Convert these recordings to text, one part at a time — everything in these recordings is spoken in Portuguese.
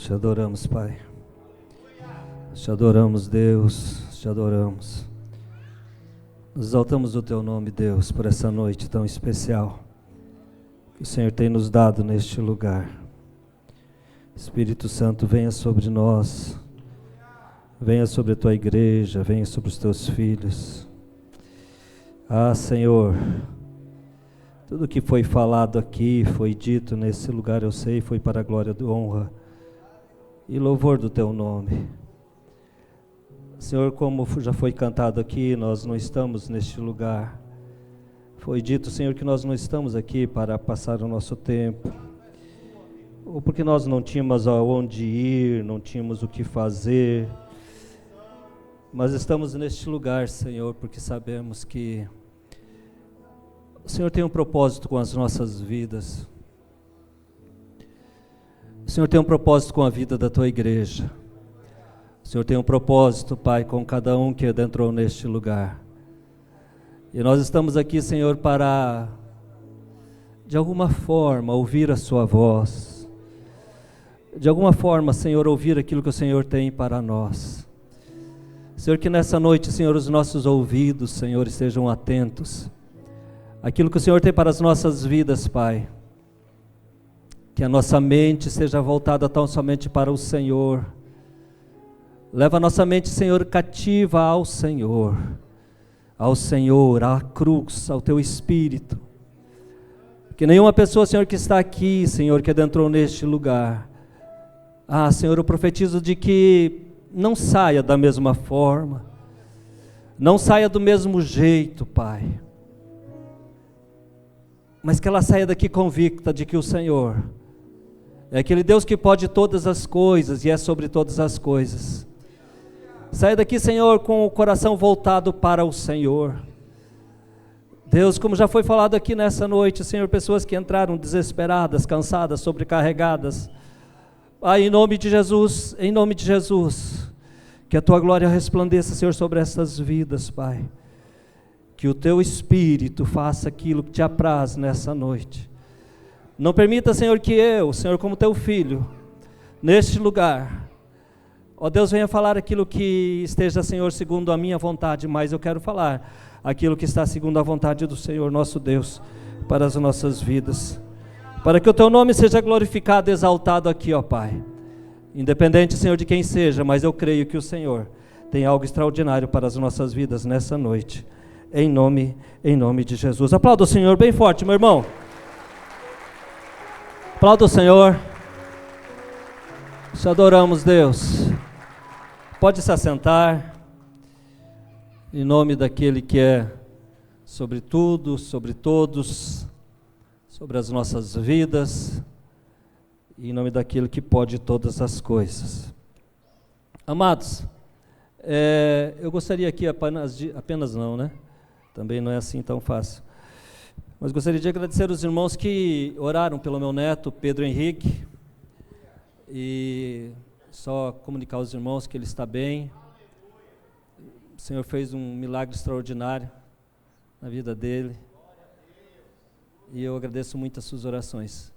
Te adoramos, Pai. Te adoramos, Deus. Te adoramos. Exaltamos o Teu nome, Deus, por essa noite tão especial que o Senhor tem nos dado neste lugar. Espírito Santo, venha sobre nós. Venha sobre a Tua igreja, venha sobre os Teus filhos. Ah, Senhor, tudo que foi falado aqui, foi dito nesse lugar, eu sei, foi para a glória e honra e louvor do Teu nome. Senhor, como já foi cantado aqui, nós não estamos neste lugar. Foi dito, Senhor, que nós não estamos aqui para passar o nosso tempo, ou porque nós não tínhamos aonde ir, não tínhamos o que fazer, mas estamos neste lugar, Senhor, porque sabemos que o Senhor tem um propósito com as nossas vidas. O Senhor tem um propósito com a vida da Tua igreja. O Senhor tem um propósito, Pai, com cada um que adentrou neste lugar. E nós estamos aqui, Senhor, para, de alguma forma, ouvir a Sua voz. De alguma forma, Senhor, ouvir aquilo que o Senhor tem para nós. Senhor, que nessa noite, Senhor, os nossos ouvidos, Senhor, estejam atentos àquilo que o Senhor tem para as nossas vidas, Pai. Que a nossa mente seja voltada tão somente para o Senhor. Leva a nossa mente, Senhor, cativa ao Senhor, à cruz, ao Teu Espírito. Que nenhuma pessoa, Senhor, que está aqui, Senhor, que adentrou neste lugar, Senhor, eu profetizo de que não saia da mesma forma, não saia do mesmo jeito, Pai, mas que ela saia daqui convicta de que o Senhor é aquele Deus que pode todas as coisas e é sobre todas as coisas. Saia daqui, Senhor, com o coração voltado para o Senhor. Deus, como já foi falado aqui nessa noite, Senhor, pessoas que entraram desesperadas, cansadas, sobrecarregadas. Em nome de Jesus, que a Tua glória resplandeça, Senhor, sobre essas vidas, Pai. Que o Teu Espírito faça aquilo que Te apraz nessa noite. Não permita, Senhor, que eu, Senhor, como Teu filho, neste lugar, Deus, venha falar aquilo que esteja, Senhor, segundo a minha vontade, mas eu quero falar aquilo que está segundo a vontade do Senhor, nosso Deus, para as nossas vidas. Para que o Teu nome seja glorificado e exaltado aqui, Pai. Independente, Senhor, de quem seja, mas eu creio que o Senhor tem algo extraordinário para as nossas vidas nessa noite. Em nome de Jesus. Aplauda o Senhor bem forte, meu irmão. Aplauda o Senhor. Te adoramos, Deus. Pode se assentar. Em nome daquele que é sobre tudo, sobre todos, sobre as nossas vidas, e em nome daquele que pode todas as coisas. Amados, eu gostaria aqui apenas não, né? Também não é assim tão fácil. Mas gostaria de agradecer os irmãos que oraram pelo meu neto, Pedro Henrique, e só comunicar aos irmãos que ele está bem. O Senhor fez um milagre extraordinário na vida dele, e eu agradeço muito as suas orações.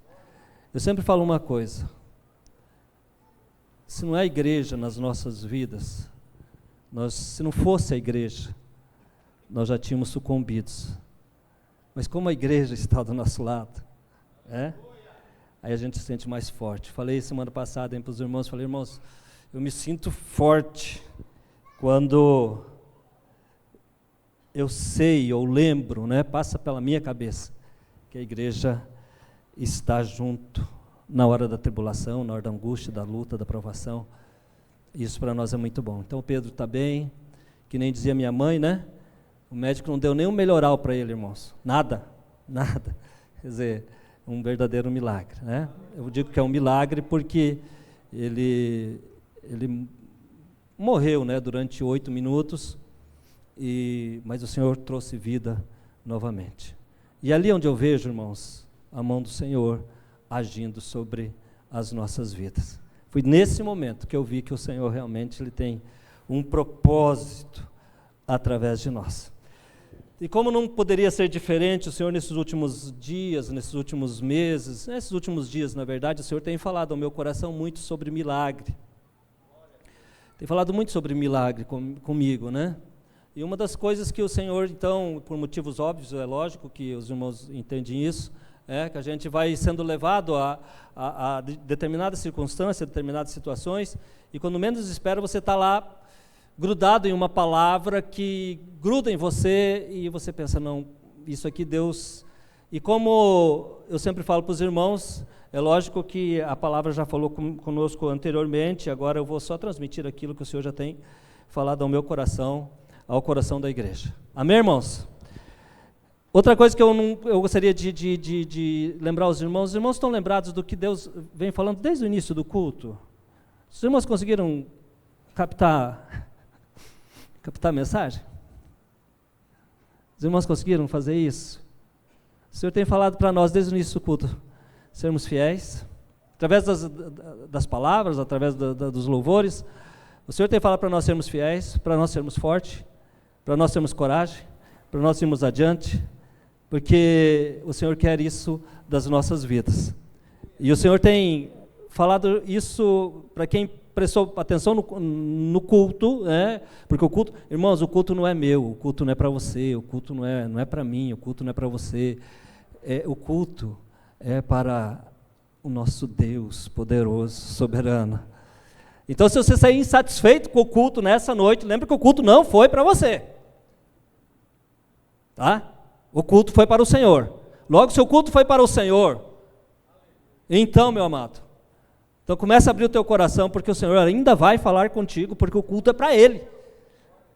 Eu sempre falo uma coisa: se não é a igreja nas nossas vidas, se não fosse a igreja, nós já tínhamos sucumbidos. Mas como a igreja está do nosso lado, aí a gente se sente mais forte. Falei semana passada para os irmãos, irmãos, eu me sinto forte quando eu sei, eu lembro, passa pela minha cabeça, que a igreja está junto na hora da tribulação, na hora da angústia, da luta, da provação. Isso para nós é muito bom. Então o Pedro está bem, que nem dizia minha mãe, o médico não deu nem um melhoral para ele, irmãos. Nada. Quer dizer, um verdadeiro milagre, Eu digo que é um milagre porque ele morreu, durante 8 minutos, mas o Senhor trouxe vida novamente. E ali onde eu vejo, irmãos, a mão do Senhor agindo sobre as nossas vidas. Foi nesse momento que eu vi que o Senhor realmente ele tem um propósito através de nós. E como não poderia ser diferente, o Senhor nesses últimos dias, nesses últimos meses, nesses últimos dias, na verdade, o Senhor tem falado ao meu coração muito sobre milagre. Tem falado muito sobre milagre comigo, né? E uma das coisas que o Senhor, então, por motivos óbvios, é lógico que os irmãos entendem isso, que a gente vai sendo levado a determinadas circunstâncias, determinadas situações, e quando menos espera, você está lá grudado em uma palavra que gruda em você, e você pensa, não, isso aqui Deus... E como eu sempre falo para os irmãos, é lógico que a palavra já falou conosco anteriormente, agora eu vou só transmitir aquilo que o Senhor já tem falado ao meu coração, ao coração da igreja. Amém, irmãos? Outra coisa que eu gostaria de lembrar os irmãos estão lembrados do que Deus vem falando desde o início do culto? Os irmãos conseguiram captar a mensagem? Os irmãos conseguiram fazer isso? O Senhor tem falado para nós desde o início do culto, sermos fiéis, através das palavras, através dos louvores. O Senhor tem falado para nós sermos fiéis, para nós sermos fortes, para nós termos coragem, para nós irmos adiante, porque o Senhor quer isso das nossas vidas. E o Senhor tem falado isso para quem prestou atenção no culto, porque o culto, irmãos, o culto não é meu, o culto não é para você, o culto não é para mim, o culto não é para você, o culto é para o nosso Deus poderoso, soberano. Então, se você sair insatisfeito com o culto nessa noite, lembre que o culto não foi para você, tá? O culto foi para o Senhor. Logo, se o culto foi para o Senhor, então, meu amado, então começa a abrir o teu coração, porque o Senhor ainda vai falar contigo, porque o culto é para Ele,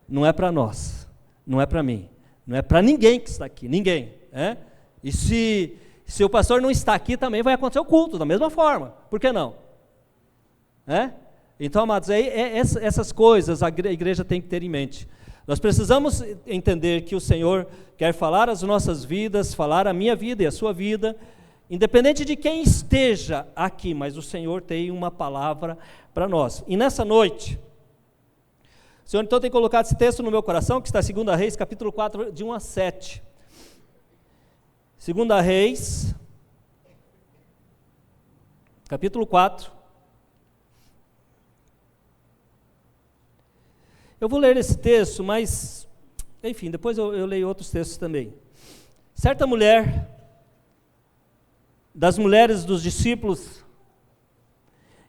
não é para nós, não é para mim, não é para ninguém que está aqui, ninguém. E se o pastor não está aqui, também vai acontecer o culto, da mesma forma, por que não? Então, amados, essas coisas a igreja tem que ter em mente. Nós precisamos entender que o Senhor quer falar as nossas vidas, falar a minha vida e a sua vida, independente de quem esteja aqui, mas o Senhor tem uma palavra para nós. E nessa noite, o Senhor então tem colocado esse texto no meu coração, que está em 2 Reis, capítulo 4, de 1 a 7. 2 Reis, capítulo 4. Eu vou ler esse texto, mas, enfim, depois eu leio outros textos também. Certa mulher, das mulheres dos discípulos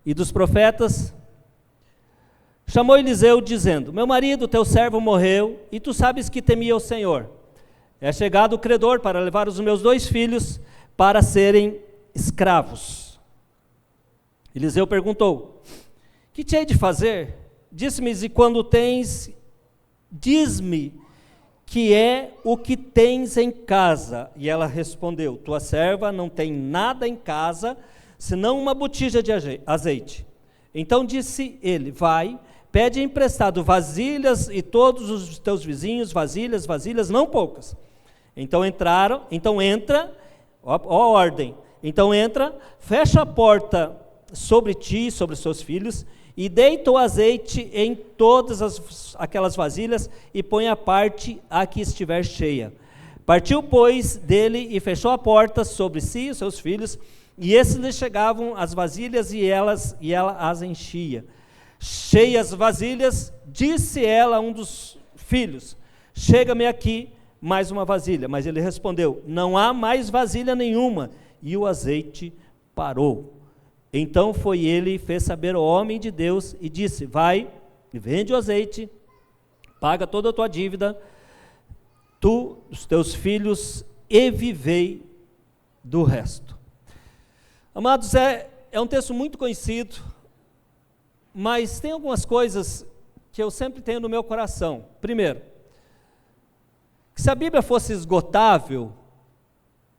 e dos profetas, chamou Eliseu dizendo: meu marido, teu servo, morreu, e tu sabes que temia o Senhor. É chegado o credor para levar os meus 2 filhos para serem escravos. Eliseu perguntou: que te hei de fazer? Disse-me, e quando tens, diz-me que é o que tens em casa. E ela respondeu: tua serva não tem nada em casa, senão uma botija de azeite. Então disse ele: vai, pede emprestado vasilhas, e todos os teus vizinhos vasilhas, não poucas. Então entra, ó ordem, então entra, fecha a porta sobre ti e sobre os seus filhos, e deita o azeite em todas aquelas vasilhas, e põe a parte a que estiver cheia. Partiu, pois, dele, e fechou a porta sobre si e os seus filhos, e esses lhe chegavam as vasilhas, e ela as enchia. Cheias vasilhas, disse ela a um dos filhos: chega-me aqui mais uma vasilha. Mas ele respondeu: não há mais vasilha nenhuma, e o azeite parou. Então foi ele e fez saber ao homem de Deus, e disse: vai, vende o azeite, paga toda a tua dívida, tu, os teus filhos, e vivei do resto. Amados, é um texto muito conhecido, mas tem algumas coisas que eu sempre tenho no meu coração. Primeiro, que se a Bíblia fosse esgotável,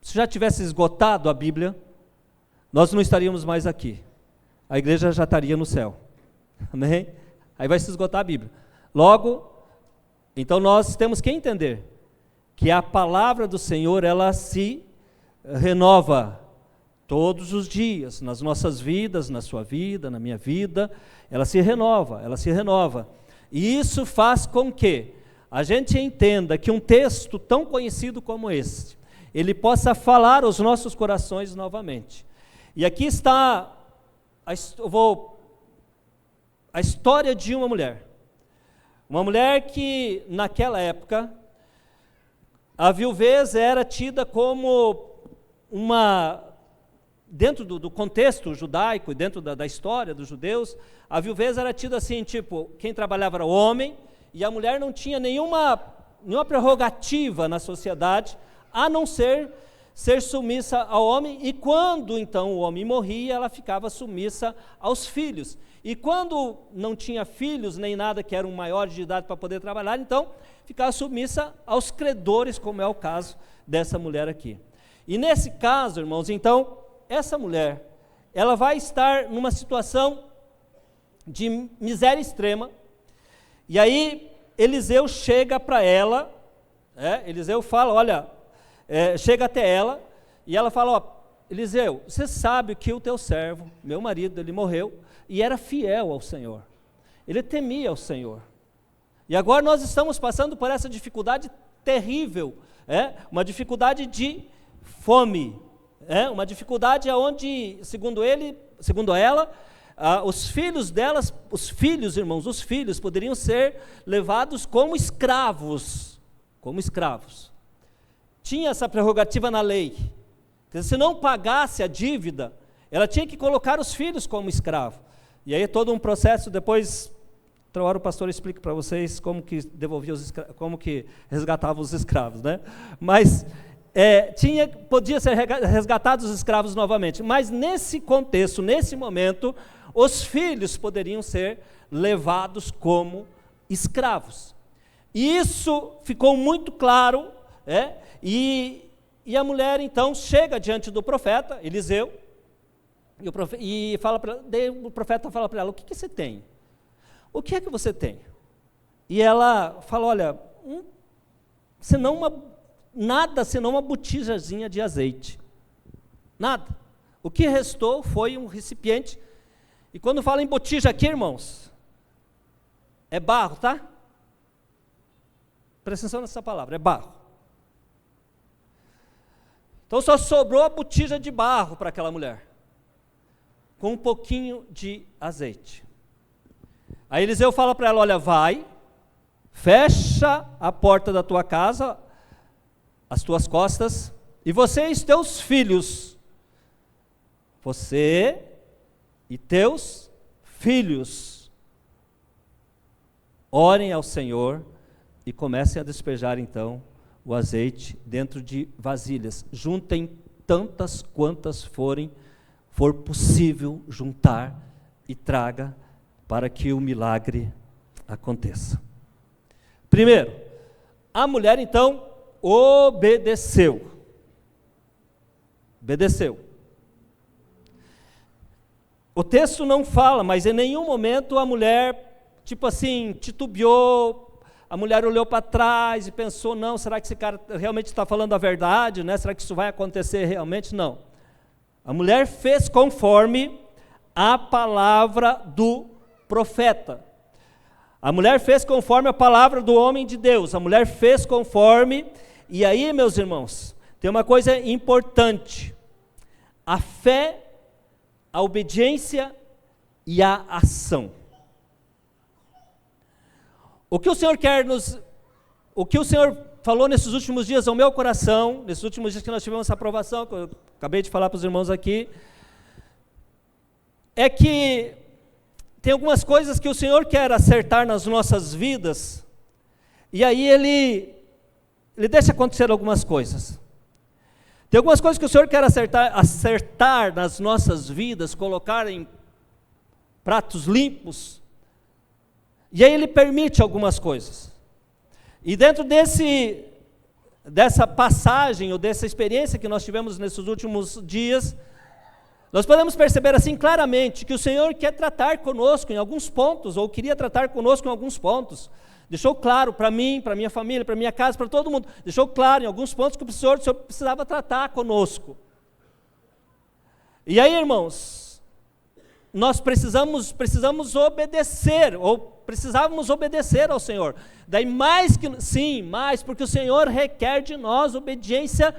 se já tivesse esgotado a Bíblia, nós não estaríamos mais aqui, a igreja já estaria no céu, amém? Aí vai se esgotar a Bíblia. Logo, então nós temos que entender que a palavra do Senhor, ela se renova todos os dias, nas nossas vidas, na sua vida, na minha vida, ela se renova, e isso faz com que a gente entenda que um texto tão conhecido como este, ele possa falar aos nossos corações novamente. E aqui está a história de uma mulher que naquela época, a viuvez era tida como dentro do contexto judaico e dentro da história dos judeus, a viuvez era tida assim, tipo, quem trabalhava era o homem, e a mulher não tinha nenhuma prerrogativa na sociedade, a não ser submissa ao homem, e quando então o homem morria, ela ficava submissa aos filhos. E quando não tinha filhos, nem nada que eram maiores de idade para poder trabalhar, então ficava submissa aos credores, como é o caso dessa mulher aqui. E nesse caso, irmãos, então, essa mulher, ela vai estar numa situação de miséria extrema, e aí Eliseu chega para ela, Eliseu fala, olha, chega até ela, e ela fala, ó, Eliseu, você sabe que o teu servo, meu marido, ele morreu, e era fiel ao Senhor, ele temia ao Senhor, e agora nós estamos passando por essa dificuldade terrível, uma dificuldade de fome, uma dificuldade onde, segundo ela, os filhos delas, irmãos, os filhos poderiam ser levados como escravos, tinha essa prerrogativa na lei, se não pagasse a dívida, ela tinha que colocar os filhos como escravo, e aí todo um processo, depois, outra hora o pastor explica para vocês como que devolvia como que resgatava os escravos, né? Mas podia ser resgatados os escravos novamente, mas nesse contexto, nesse momento, os filhos poderiam ser levados como escravos, e isso ficou muito claro, e a mulher então chega diante do profeta Eliseu, e o profeta fala para ela, o que você tem? O que é que você tem? E ela fala, olha, nada senão uma botijazinha de azeite, nada, o que restou foi um recipiente, e quando fala em botija aqui, irmãos, é barro, tá? Presta atenção nessa palavra, é barro. Então só sobrou a botija de barro para aquela mulher, com um pouquinho de azeite. Aí Eliseu fala para ela, olha, vai, fecha a porta da tua casa, as tuas costas, e você e os teus filhos, você e teus filhos, orem ao Senhor, e comecem a despejar então o azeite dentro de vasilhas, juntem tantas quantas for possível juntar, e traga para que o milagre aconteça. Primeiro, a mulher então obedeceu. O texto não fala, mas em nenhum momento a mulher, tipo assim, titubeou, a mulher olhou para trás e pensou, não, será que esse cara realmente está falando a verdade, né? Será que isso vai acontecer realmente? Não. A mulher fez conforme a palavra do profeta. A mulher fez conforme a palavra do homem de Deus. A mulher fez conforme, e aí, meus irmãos, tem uma coisa importante. A fé, a obediência e a ação. O que o Senhor falou nesses últimos dias ao meu coração, nesses últimos dias que nós tivemos essa aprovação, que eu acabei de falar para os irmãos aqui, é que tem algumas coisas que o Senhor quer acertar nas nossas vidas, e aí Ele deixa acontecer algumas coisas. Tem algumas coisas que o Senhor quer acertar nas nossas vidas, colocar em pratos limpos, e aí Ele permite algumas coisas. E dentro dessa passagem, ou dessa experiência que nós tivemos nesses últimos dias, nós podemos perceber assim claramente que o Senhor quer tratar conosco em alguns pontos, ou queria tratar conosco em alguns pontos. Deixou claro para mim, para minha família, para minha casa, para todo mundo, deixou claro em alguns pontos que o Senhor precisava tratar conosco. E aí, irmãos, nós precisamos obedecer, ou precisávamos obedecer ao Senhor. Daí mais, porque o Senhor requer de nós obediência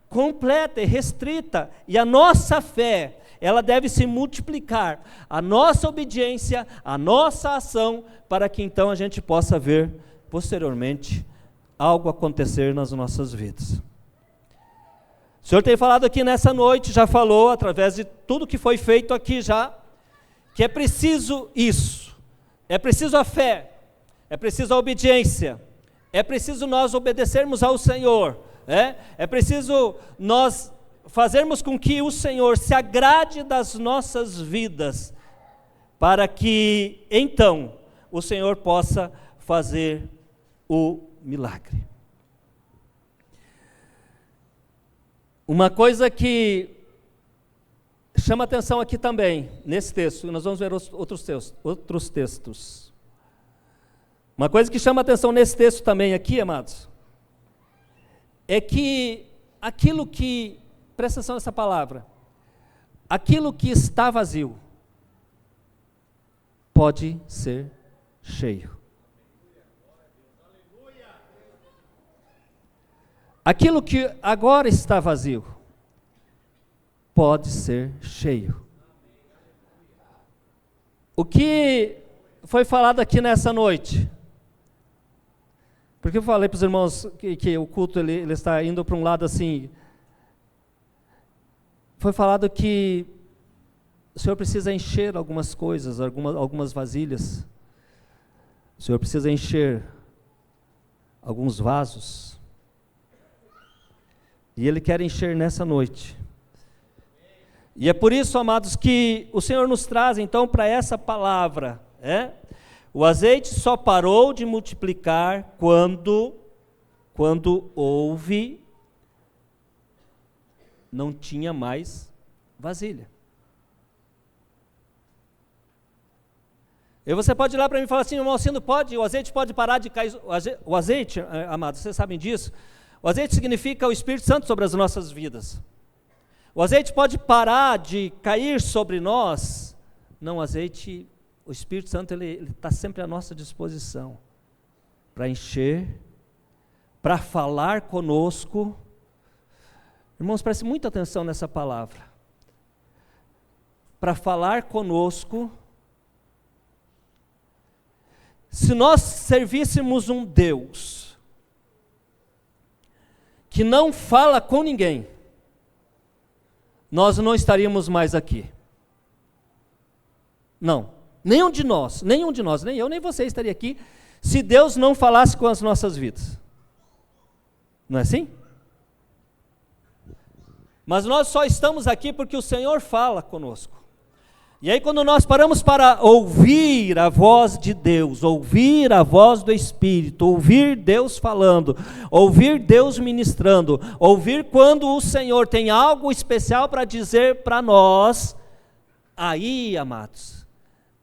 completa e restrita, e a nossa fé, ela deve se multiplicar, a nossa obediência, a nossa ação, para que então a gente possa ver, posteriormente, algo acontecer nas nossas vidas. O Senhor tem falado aqui nessa noite, já falou, através de tudo que foi feito aqui já, que é preciso isso, é preciso a fé, é preciso a obediência, é preciso nós obedecermos ao Senhor, é preciso nós fazermos com que o Senhor se agrade das nossas vidas, para que então o Senhor possa fazer o milagre. Uma coisa que chama atenção aqui também, nesse texto, nós vamos ver outros textos. Uma coisa que chama atenção nesse texto também aqui, amados, é que aquilo que, presta atenção nessa palavra, aquilo que está vazio, pode ser cheio. Aquilo que agora está vazio, pode ser cheio. O que foi falado aqui nessa noite? Porque eu falei para os irmãos que o culto ele está indo para um lado assim. Foi falado que o Senhor precisa encher algumas coisas, algumas vasilhas. O Senhor precisa encher alguns vasos. E Ele quer encher nessa noite. E é por isso, amados, que o Senhor nos traz então para essa palavra. O azeite só parou de multiplicar quando houve, não tinha mais vasilha. E você pode ir lá para mim e falar assim, irmão Alcindo, o azeite pode parar de cair. O azeite, amados, vocês sabem disso, o azeite significa o Espírito Santo sobre as nossas vidas. O azeite pode parar de cair sobre nós. Não, o azeite, o Espírito Santo, ele está sempre à nossa disposição para encher, para falar conosco. Irmãos, preste muita atenção nessa palavra. Para falar conosco. Se nós servíssemos um Deus que não fala com ninguém, nós não estaríamos mais aqui. Não, nenhum de nós, nem eu, nem você estaria aqui, se Deus não falasse com as nossas vidas. Não é assim? Mas nós só estamos aqui porque o Senhor fala conosco. E aí quando nós paramos para ouvir a voz de Deus, ouvir a voz do Espírito, ouvir Deus falando, ouvir Deus ministrando, ouvir quando o Senhor tem algo especial para dizer para nós, aí, amados,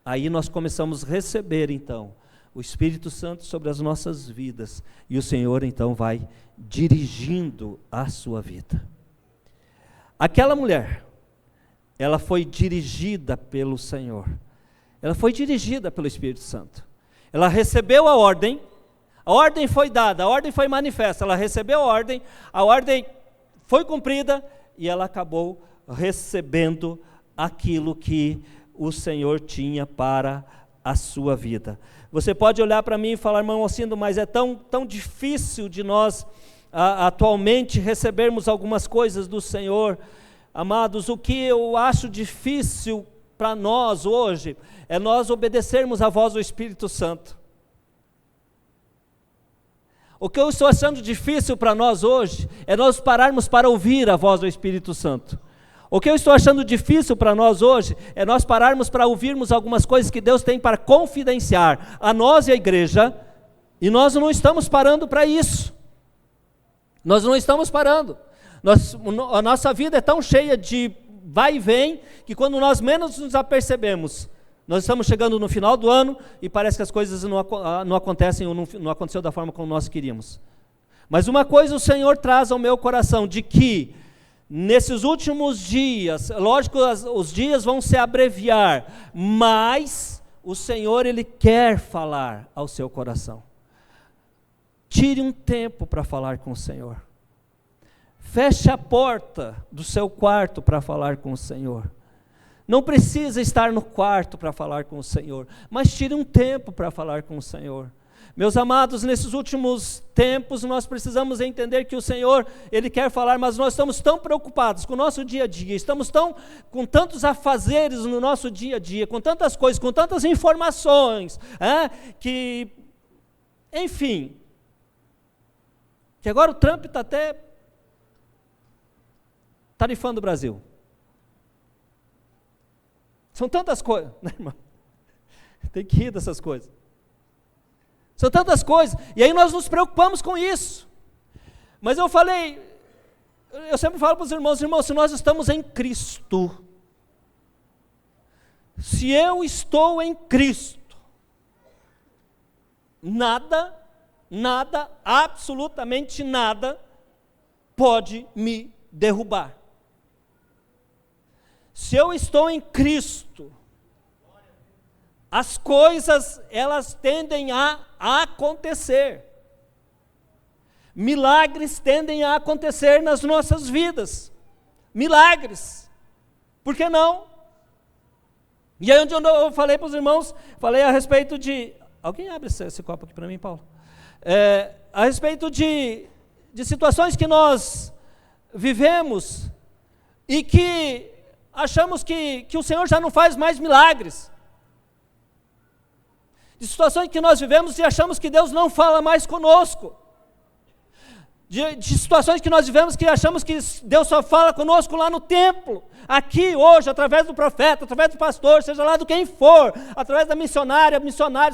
aí nós começamos a receber então o Espírito Santo sobre as nossas vidas, e o Senhor então vai dirigindo a sua vida. Aquela mulher, ela foi dirigida pelo Senhor, ela foi dirigida pelo Espírito Santo, ela recebeu a ordem foi dada, a ordem foi manifesta, ela recebeu a ordem foi cumprida, e ela acabou recebendo aquilo que o Senhor tinha para a sua vida. Você pode olhar para mim e falar, irmão Alcindo, mas é tão difícil de nós atualmente recebermos algumas coisas do Senhor. Amados, o que eu acho difícil para nós hoje é nós obedecermos à voz do Espírito Santo. O que eu estou achando difícil para nós hoje é nós pararmos para ouvir a voz do Espírito Santo. O que eu estou achando difícil para nós hoje é nós pararmos para ouvirmos algumas coisas que Deus tem para confidenciar a nós e a igreja, e nós não estamos parando para isso. Nós não estamos parando. A nossa vida é tão cheia de vai e vem, que quando nós menos nos apercebemos, nós estamos chegando no final do ano e parece que as coisas não acontecem ou não aconteceu da forma como nós queríamos. Mas uma coisa o Senhor traz ao meu coração, de que nesses últimos dias, lógico, os dias vão se abreviar, mas o Senhor, Ele quer falar ao seu coração. Tire um tempo para falar com o Senhor. Feche a porta do seu quarto para falar com o Senhor. Não precisa estar no quarto para falar com o Senhor, mas tire um tempo para falar com o Senhor. Meus amados, nesses últimos tempos nós precisamos entender que o Senhor, Ele quer falar, mas nós estamos tão preocupados com o nosso dia a dia, estamos com tantos afazeres no nosso dia a dia, com tantas coisas, com tantas informações, que, enfim, que agora o Trump está até tarifando o Brasil. São tantas coisas, né, irmão? Tem que rir dessas coisas. São tantas coisas, e aí nós nos preocupamos com isso. Mas eu sempre falo para os irmãos, se nós estamos em Cristo, se eu estou em Cristo, nada, absolutamente nada, pode me derrubar. Se eu estou em Cristo, as coisas, elas tendem a acontecer. Milagres tendem a acontecer nas nossas vidas. Milagres. Por que não? E aí onde eu falei para os irmãos, falei a respeito de... Alguém abre esse copo aqui para mim, Paulo? A respeito de situações que nós vivemos e que achamos que o Senhor já não faz mais milagres. De situações que nós vivemos e achamos que Deus não fala mais conosco. De situações que nós vivemos que achamos que Deus só fala conosco lá no templo. Aqui, hoje, através do profeta, através do pastor, seja lá do quem for, através da missionário,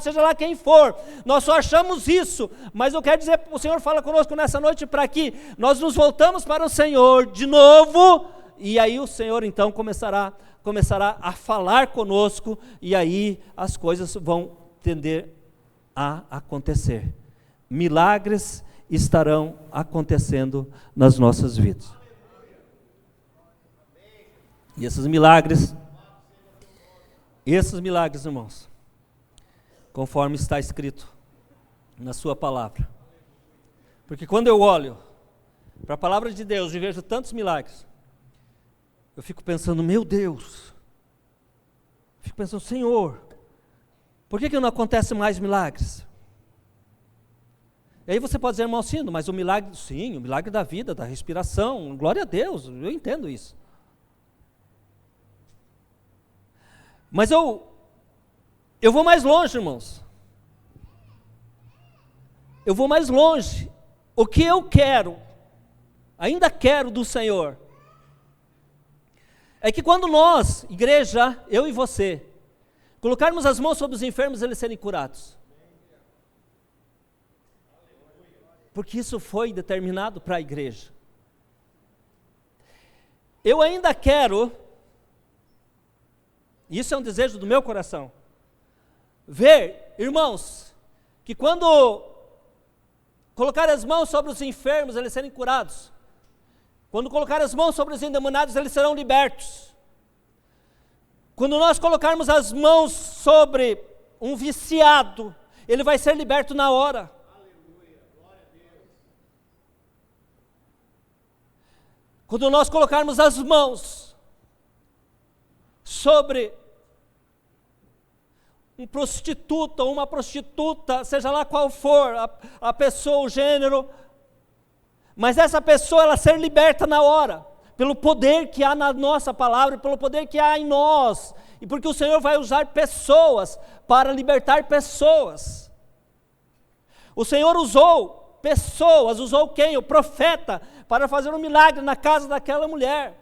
seja lá quem for. Nós só achamos isso. Mas eu quero dizer, o Senhor fala conosco nessa noite para que nós nos voltamos para o Senhor de novo. E aí o Senhor então começará a falar conosco. E aí as coisas vão tender a acontecer. Milagres estarão acontecendo nas nossas vidas. E esses milagres, irmãos, conforme está escrito na sua palavra. Porque quando eu olho para a palavra de Deus e vejo tantos milagres, eu fico pensando, meu Deus, fico pensando, Senhor, por que não acontece mais milagres? E aí você pode dizer, irmão, sim, mas o milagre da vida, da respiração, glória a Deus, eu entendo isso. Mas eu vou mais longe, irmãos. Eu vou mais longe. O que eu quero, ainda quero do Senhor, é que quando nós, igreja, eu e você, colocarmos as mãos sobre os enfermos, eles serem curados. Porque isso foi determinado para a igreja. Eu ainda quero, isso é um desejo do meu coração, ver, irmãos, que quando colocar as mãos sobre os enfermos, eles serem curados. Quando colocar as mãos sobre os endemoniados, eles serão libertos. Quando nós colocarmos as mãos sobre um viciado, ele vai ser liberto na hora. Aleluia, glória a Deus. Quando nós colocarmos as mãos sobre um prostituta ou uma prostituta, seja lá qual for a pessoa, o gênero, mas essa pessoa, ela ser liberta na hora, pelo poder que há na nossa palavra, pelo poder que há em nós, e porque o Senhor vai usar pessoas para libertar pessoas. O Senhor usou pessoas, usou quem? O profeta, para fazer um milagre na casa daquela mulher.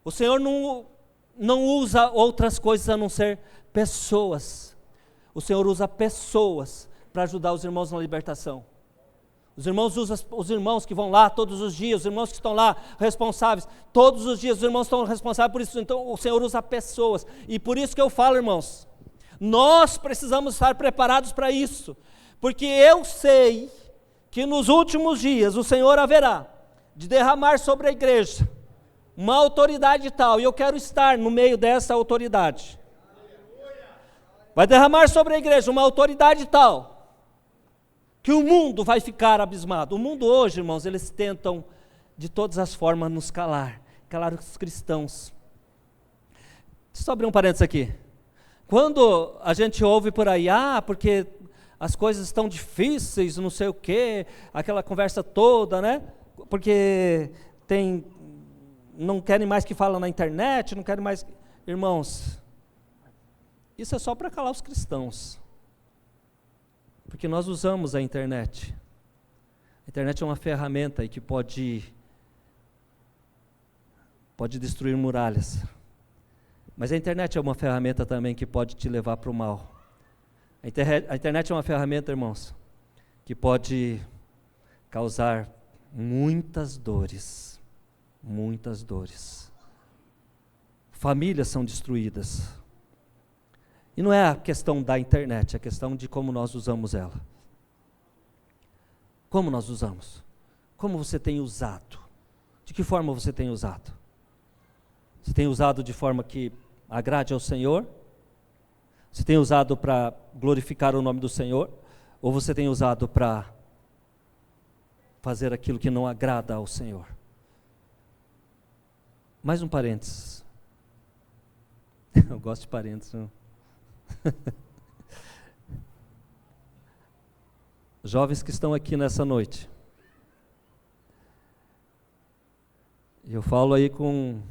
O Senhor não usa outras coisas a não ser pessoas. O Senhor usa pessoas para ajudar os irmãos na libertação. Os irmãos usam os irmãos que vão lá todos os dias, os irmãos que estão lá responsáveis, todos os dias os irmãos estão responsáveis por isso, então o Senhor usa pessoas, e por isso que eu falo, irmãos, nós precisamos estar preparados para isso, porque eu sei que nos últimos dias o Senhor haverá de derramar sobre a igreja uma autoridade tal, e eu quero estar no meio dessa autoridade. Vai derramar sobre a igreja uma autoridade tal, que o mundo vai ficar abismado. O mundo hoje, irmãos, eles tentam de todas as formas nos calar os cristãos. Deixa eu só abrir um parênteses aqui. Quando a gente ouve por aí, porque as coisas estão difíceis, não sei o quê, aquela conversa toda, né? Porque não querem mais que falam na internet, não querem mais... Irmãos, isso é só para calar os cristãos. Porque nós usamos a internet. A internet é uma ferramenta aí que pode destruir muralhas. Mas a internet é uma ferramenta também que pode te levar para o mal. A internet é uma ferramenta, irmãos, que pode causar muitas dores. Muitas dores. Famílias são destruídas. E não é a questão da internet, é a questão de como nós usamos ela. Como nós usamos? Como você tem usado? De que forma você tem usado? Você tem usado de forma que agrade ao Senhor? Você tem usado para glorificar o nome do Senhor? Ou você tem usado para fazer aquilo que não agrada ao Senhor? Mais um parênteses. Eu gosto de parênteses, não? Jovens que estão aqui nessa noite, eu falo aí com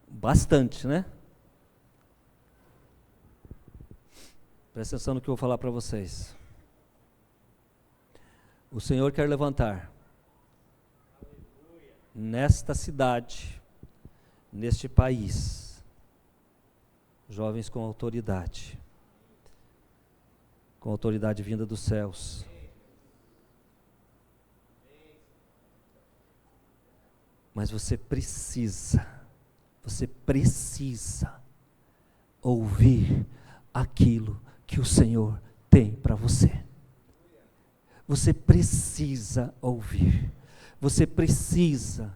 bastante, né? Presta atenção no que eu vou falar para vocês. O Senhor quer levantar nesta cidade, neste país, jovens com autoridade vinda dos céus. Mas você precisa ouvir aquilo que o Senhor tem para você. Você precisa ouvir. Você precisa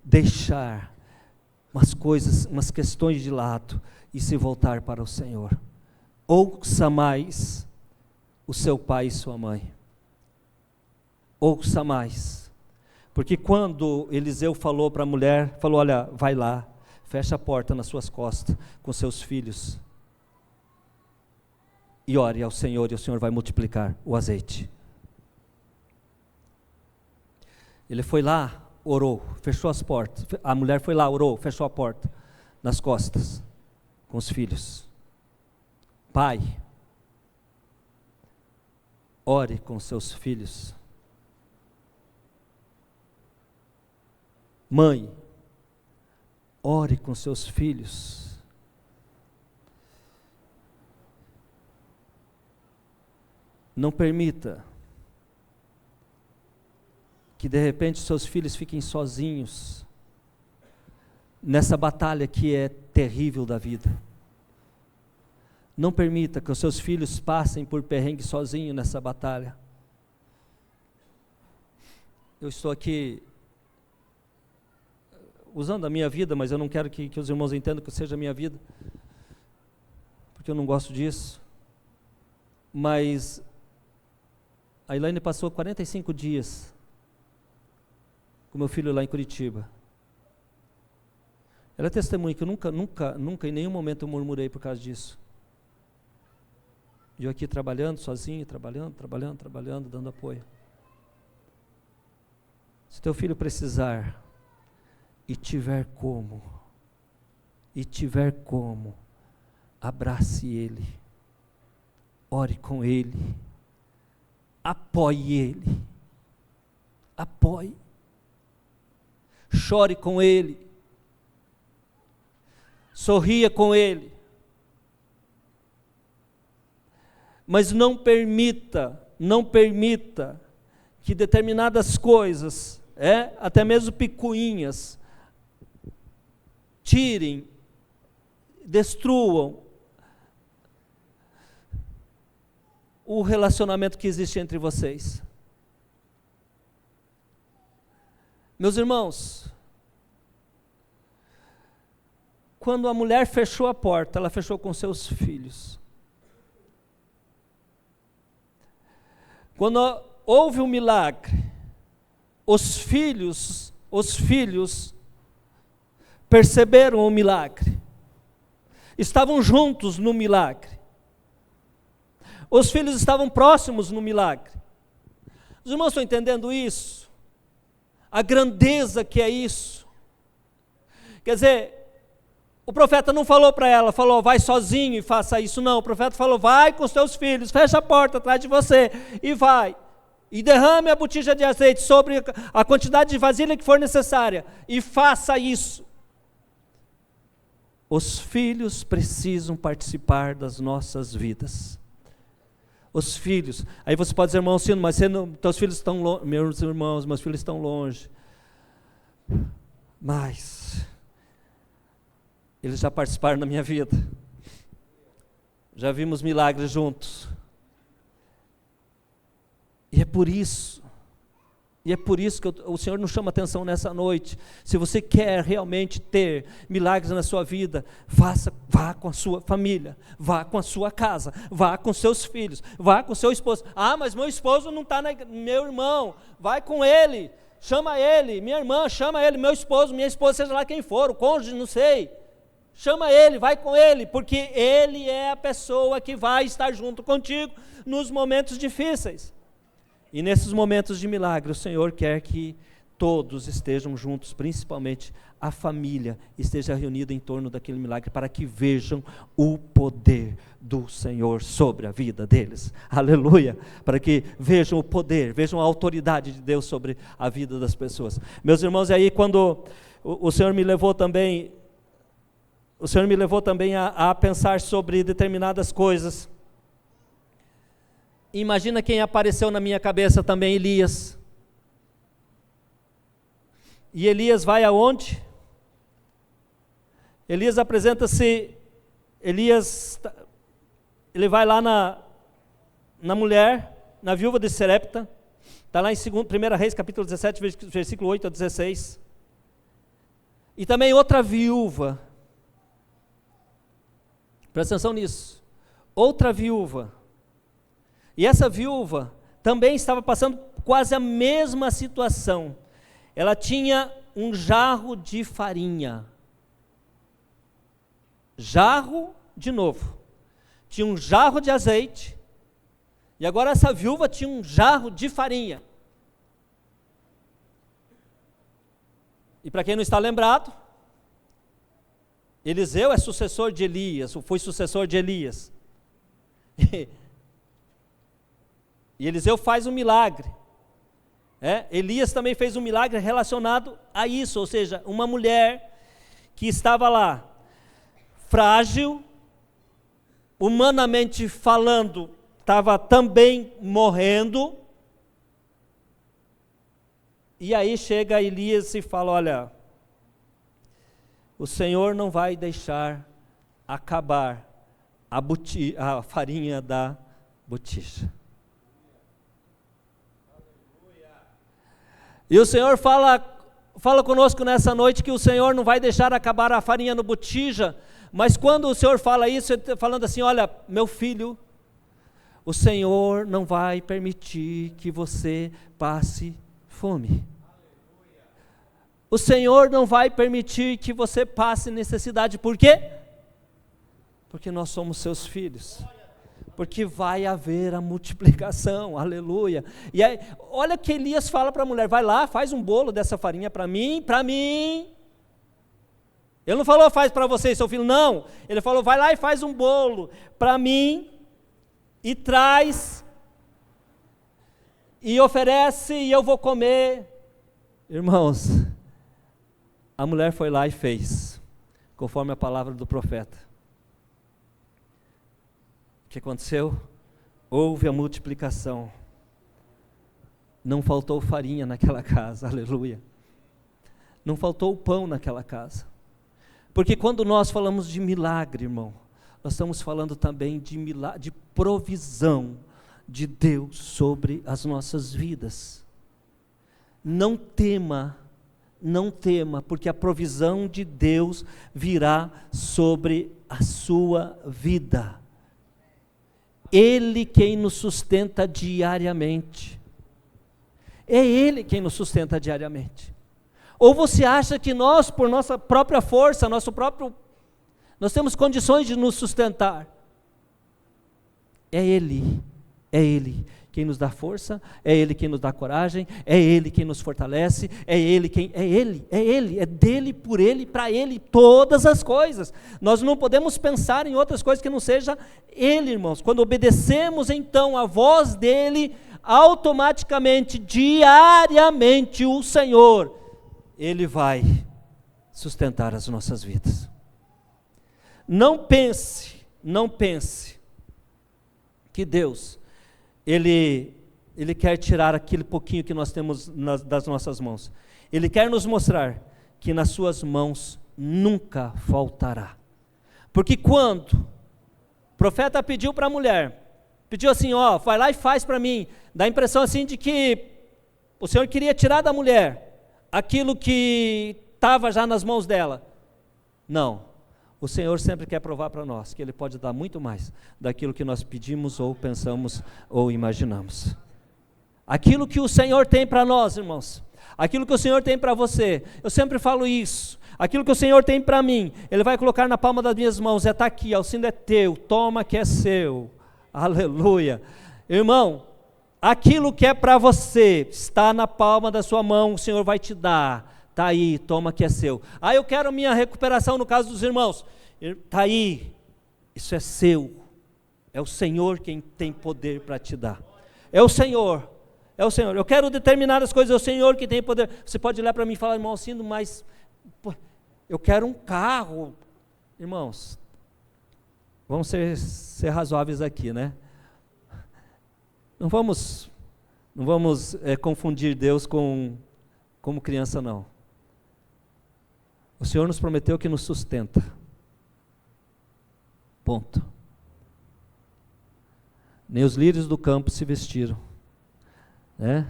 deixar umas questões de lado e se voltar para o Senhor. Ouça mais o seu pai e sua mãe. Ouça mais. Porque quando Eliseu falou para a mulher, falou, olha, vai lá, fecha a porta nas suas costas com seus filhos e ore ao Senhor, e o Senhor vai multiplicar o azeite. Ele foi lá, orou, fechou as portas. A mulher foi lá, orou, fechou a porta nas costas com os filhos. Pai, ore com seus filhos. Mãe, ore com seus filhos. Não permita que de repente seus filhos fiquem sozinhos nessa batalha que é terrível da vida. Não permita que os seus filhos passem por perrengue sozinho nessa batalha. Eu estou aqui usando a minha vida, mas eu não quero que os irmãos entendam que seja a minha vida, porque eu não gosto disso. Mas a Elaine passou 45 dias com meu filho lá em Curitiba. Ela é testemunha que eu nunca em nenhum momento eu murmurei por causa disso. E eu aqui trabalhando sozinho, trabalhando, dando apoio. Se teu filho precisar e tiver como, abrace ele, ore com ele, apoie, chore com ele, sorria com ele, mas não permita que determinadas coisas, até mesmo picuinhas, tirem, destruam o relacionamento que existe entre vocês. Meus irmãos, quando a mulher fechou a porta, ela fechou com seus filhos. Quando houve um milagre, os filhos perceberam o milagre, estavam juntos no milagre, os filhos estavam próximos no milagre. Os irmãos estão entendendo isso? A grandeza que é isso. Quer dizer, o profeta não falou para ela, falou, vai sozinho e faça isso, não. O profeta falou, vai com os teus filhos, fecha a porta atrás de você e vai. E derrame a botija de azeite sobre a quantidade de vasilha que for necessária e faça isso. Os filhos precisam participar das nossas vidas. Os filhos. Aí você pode dizer, irmão Sino, mas teus filhos estão longe. Meus irmãos, meus filhos estão longe. Mas eles já participaram da minha vida. Já vimos milagres juntos. E é por isso que o Senhor nos chama atenção nessa noite. Se você quer realmente ter milagres na sua vida, vá com a sua família, vá com a sua casa, vá com seus filhos, vá com seu esposo. Ah, mas meu esposo não está meu irmão, vai com ele, chama ele, minha irmã, chama ele, meu esposo, minha esposa, seja lá quem for, o cônjuge, não sei. Chama ele, vai com ele, porque ele é a pessoa que vai estar junto contigo nos momentos difíceis. E nesses momentos de milagre, o Senhor quer que todos estejam juntos, principalmente a família esteja reunida em torno daquele milagre, para que vejam o poder do Senhor sobre a vida deles. Aleluia! Para que vejam o poder, vejam a autoridade de Deus sobre a vida das pessoas. Meus irmãos, e aí quando o Senhor me levou também a pensar sobre determinadas coisas. Imagina quem apareceu na minha cabeça também, Elias. E Elias vai aonde? Elias apresenta-se, ele vai lá na mulher, na viúva de Serepta, está lá em 1 Reis capítulo 17, versículo 8 a 16. E também outra viúva, presta atenção nisso, outra viúva. E essa viúva também estava passando quase a mesma situação. Ela tinha um jarro de farinha. Jarro, de novo. Tinha um jarro de azeite. E agora essa viúva tinha um jarro de farinha. E para quem não está lembrado, Eliseu é sucessor de Elias, ou foi sucessor de Elias. E Eliseu faz um milagre. Elias também fez um milagre relacionado a isso, ou seja, uma mulher que estava lá, frágil, humanamente falando, estava também morrendo. E aí chega Elias e fala, olha, o Senhor não vai deixar acabar a farinha da botija. E o Senhor fala conosco nessa noite que o Senhor não vai deixar acabar a farinha no botija, mas quando o Senhor fala isso, Ele está falando assim, olha, meu filho, o Senhor não vai permitir que você passe fome. O Senhor não vai permitir que você passe necessidade. Por quê? Porque nós somos seus filhos. Porque vai haver a multiplicação, aleluia. E aí, olha o que Elias fala para a mulher, vai lá, faz um bolo dessa farinha para mim. Ele não falou, faz para você e seu filho, não. Ele falou, vai lá e faz um bolo para mim, e traz, e oferece, e eu vou comer. Irmãos, a mulher foi lá e fez, conforme a palavra do profeta. O que aconteceu? Houve a multiplicação. Não faltou farinha naquela casa, aleluia. Não faltou pão naquela casa. Porque quando nós falamos de milagre, irmão, nós estamos falando também de milagre, de provisão de Deus sobre as nossas vidas. Não tema não tema, porque a provisão de Deus virá sobre a sua vida. Ele quem nos sustenta diariamente. É Ele quem nos sustenta diariamente. Ou você acha que nós, por nossa própria força, nós temos condições de nos sustentar? É Ele quem nos dá força, é Ele quem nos dá coragem, é Ele quem nos fortalece, é dele, por Ele, para Ele, todas as coisas. Nós não podemos pensar em outras coisas que não seja Ele, irmãos. Quando obedecemos então a voz dEle, automaticamente, diariamente, o Senhor, Ele vai sustentar as nossas vidas. Não pense que Deus, Ele quer tirar aquele pouquinho que nós temos das nossas mãos. Ele quer nos mostrar que nas suas mãos nunca faltará. Porque quando o profeta pediu para a mulher, pediu assim, vai lá e faz para mim, dá a impressão assim de que o Senhor queria tirar da mulher aquilo que estava já nas mãos dela. Não. O Senhor sempre quer provar para nós que Ele pode dar muito mais daquilo que nós pedimos ou pensamos ou imaginamos. Aquilo que o Senhor tem para nós, irmãos, aquilo que o Senhor tem para você, eu sempre falo isso, aquilo que o Senhor tem para mim, Ele vai colocar na palma das minhas mãos, está aqui, o cinto é teu, toma que é seu, aleluia. Irmão, aquilo que é para você, está na palma da sua mão, o Senhor vai te dar. Está aí, toma que é seu. Eu quero minha recuperação no caso dos irmãos. Está aí, isso é seu. É o Senhor quem tem poder para te dar. É o Senhor. Eu quero determinadas coisas, é o Senhor que tem poder. Você pode olhar para mim e falar, irmão Alcindo, mas eu quero um carro. Irmãos, vamos ser razoáveis aqui, né? Não vamos confundir Deus como criança, não. O Senhor nos prometeu que nos sustenta. Ponto. Nem os lírios do campo se vestiram, né?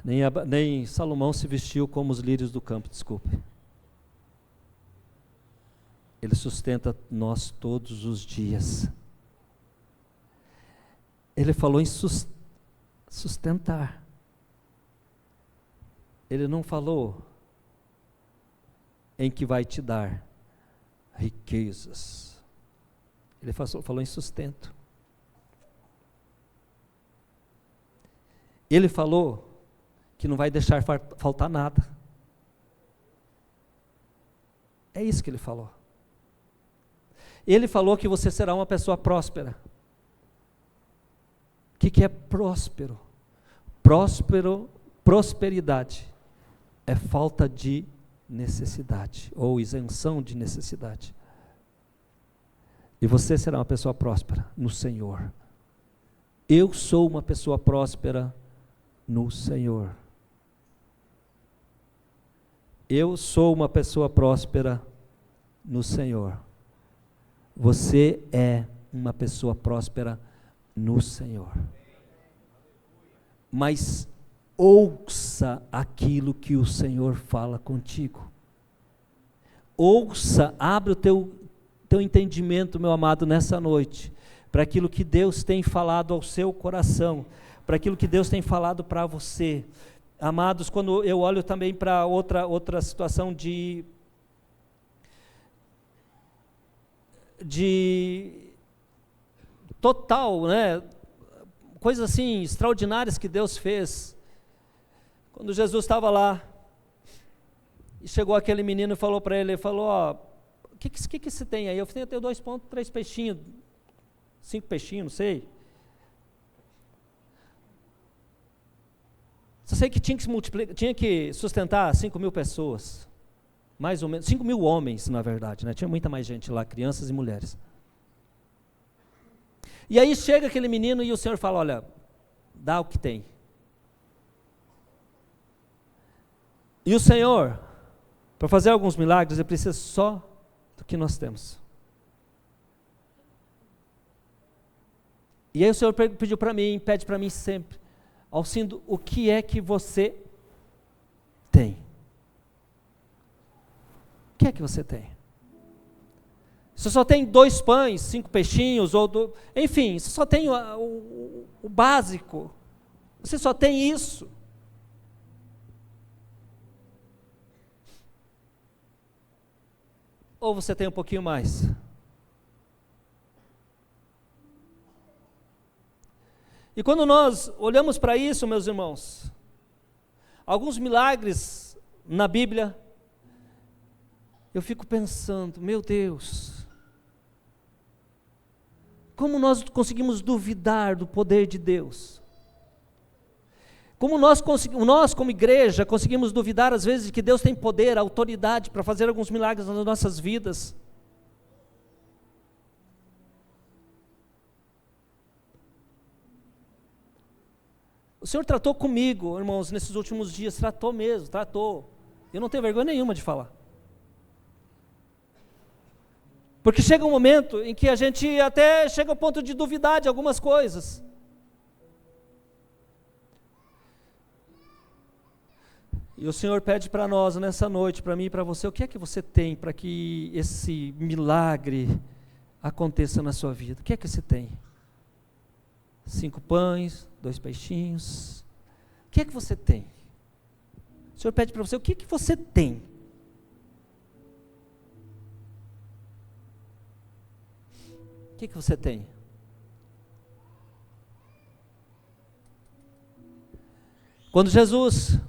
Nem Salomão se vestiu como os lírios do campo, desculpe. Ele sustenta nós todos os dias. Ele falou em sustentar. Ele não falou em que vai te dar riquezas. Ele falou em sustento. Ele falou que não vai deixar faltar nada. É isso que ele falou. Ele falou que você será uma pessoa próspera. O que é próspero? Prosperidade é falta de necessidade, ou isenção de necessidade. E você será uma pessoa próspera no Senhor. Eu sou uma pessoa próspera no Senhor. Eu sou uma pessoa próspera no Senhor. Você é uma pessoa próspera no Senhor. Mas ouça aquilo que o Senhor fala contigo. Ouça, abre o teu entendimento, meu amado, nessa noite, para aquilo que Deus tem falado ao seu coração, para aquilo que Deus tem falado para você. Amados, quando eu olho também para outra situação de total, né? Coisas assim extraordinárias que Deus fez. Quando Jesus estava lá, e chegou aquele menino e falou para ele, o que você tem aí? Eu falei, eu tenho 2 pães, 3 peixinhos, 5 peixinhos, não sei. Só sei que tinha que sustentar 5.000 pessoas, mais ou menos, 5.000 homens, na verdade, né? Tinha muita mais gente lá, crianças e mulheres. E aí chega aquele menino e o Senhor fala, olha, dá o que tem. E o Senhor, para fazer alguns milagres, Ele precisa só do que nós temos. E aí o Senhor pediu para mim, pede para mim sempre, Alcindo, o que é que você tem? que é que você tem? Você só tem 2 pães, 5 peixinhos, enfim, você só tem o básico. Você só tem isso. Ou você tem um pouquinho mais? E quando nós olhamos para isso, meus irmãos, alguns milagres na Bíblia, eu fico pensando, meu Deus, como nós conseguimos duvidar do poder de Deus? Como nós como igreja, conseguimos duvidar às vezes de que Deus tem poder, autoridade para fazer alguns milagres nas nossas vidas? O Senhor tratou comigo, irmãos, nesses últimos dias, tratou mesmo, tratou. Eu não tenho vergonha nenhuma de falar. Porque chega um momento em que a gente até chega ao ponto de duvidar de algumas coisas. E o Senhor pede para nós nessa noite, para mim e para você, o que é que você tem para que esse milagre aconteça na sua vida? O que é que você tem? 5 pães, 2 peixinhos. O que é que você tem? O Senhor pede para você, o que é que você tem? O que é que você tem? Quando Jesus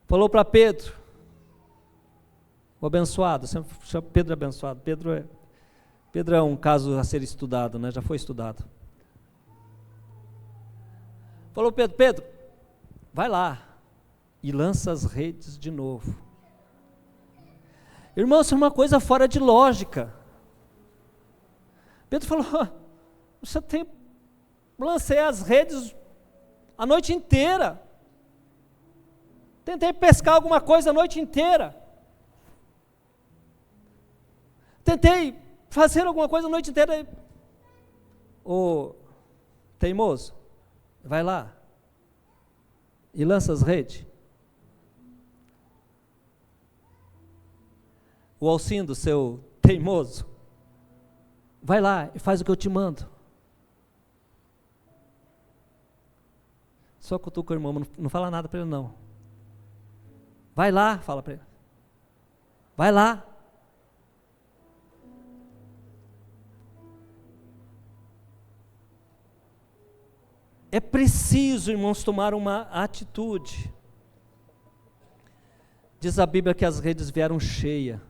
falou para Pedro, o abençoado, sempre chama Pedro abençoado, Pedro é um caso a ser estudado, né? Já foi estudado. Falou Pedro, vai lá e lança as redes de novo. Irmão, isso é uma coisa fora de lógica. Pedro falou, lancei as redes a noite inteira. Tentei pescar alguma coisa a noite inteira. Tentei fazer alguma coisa a noite inteira. Ô teimoso, vai lá e lança as redes. O Alcindo, seu teimoso, vai lá e faz o que eu te mando. Só cutuca o irmão, não fala nada para ele não. Vai lá, fala para ele. Vai lá. É preciso, irmãos, tomar uma atitude. Diz a Bíblia que as redes vieram cheias,